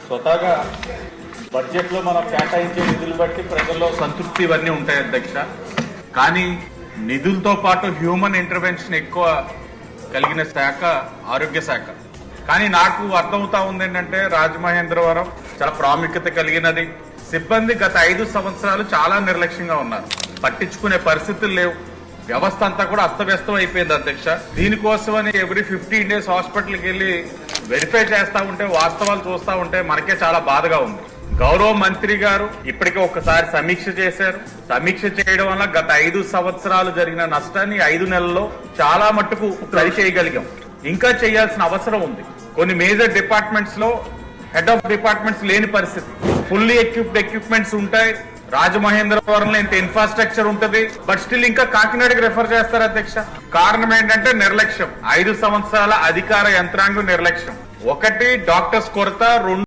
స్వతహాగా బడ్జెట్ లో మనం కేటాయించే నిధులు బట్టి ప్రజల్లో సంతృప్తి ఇవన్నీ ఉంటాయి అధ్యక్ష. కానీ నిధులతో పాటు హ్యూమన్ ఇంటర్వెన్షన్ ఎక్కువ కలిగిన శాఖ ఆరోగ్య శాఖ. కానీ నాకు అర్థమవుతా ఉంది ఏంటంటే రాజమహేంద్రవరం చాలా ప్రాముఖ్యత కలిగినది. సిబ్బంది గత 5 సంవత్సరాలు చాలా నిర్లక్ష్యంగా ఉన్నారు, పట్టించుకునే పరిస్థితులు లేవు. వ్యవస్థ అంతా కూడా అస్తవ్యస్తం అయిపోయింది అధ్యక్ష. దీనికోసమని ఎవ్రీ 15 days హాస్పిటల్కి వెళ్లి వెరిఫై చేస్తా ఉంటే, వాస్తవాలు చూస్తా ఉంటే మనకే చాలా బాధగా ఉంది. గౌరవ మంత్రి గారు ఇప్పటికే ఒకసారి సమీక్ష చేశారు. సమీక్ష చేయడం వల్ల గత 5 సంవత్సరాలు జరిగిన నష్టాన్ని 5 నెలల్లో చాలా మట్టుకు సరి చేయగలిగాం. ఇంకా చేయాల్సిన అవసరం ఉంది. కొన్ని మేజర్ డిపార్ట్మెంట్స్ లో హెడ్ ఆఫ్ డిపార్ట్మెంట్స్ లేని పరిస్థితి. ఫుల్లీ ఎక్విప్మెంట్స్ ఉంటాయి. రాజమహేంద్రవరంలో ఇంత ఇన్ఫ్రాస్ట్రక్చర్ ఉంటుంది, బట్ స్టిల్ ఇంకా కాకినాడకి రెఫర్ చేస్తారు అధ్యక్ష. కారణం ఏంటంటే నిర్లక్ష్యం. 5 సంవత్సరాల అధికార యంత్రాంగం నిర్లక్ష్యం. ఒకటి డాక్టర్స్ కొరత, 2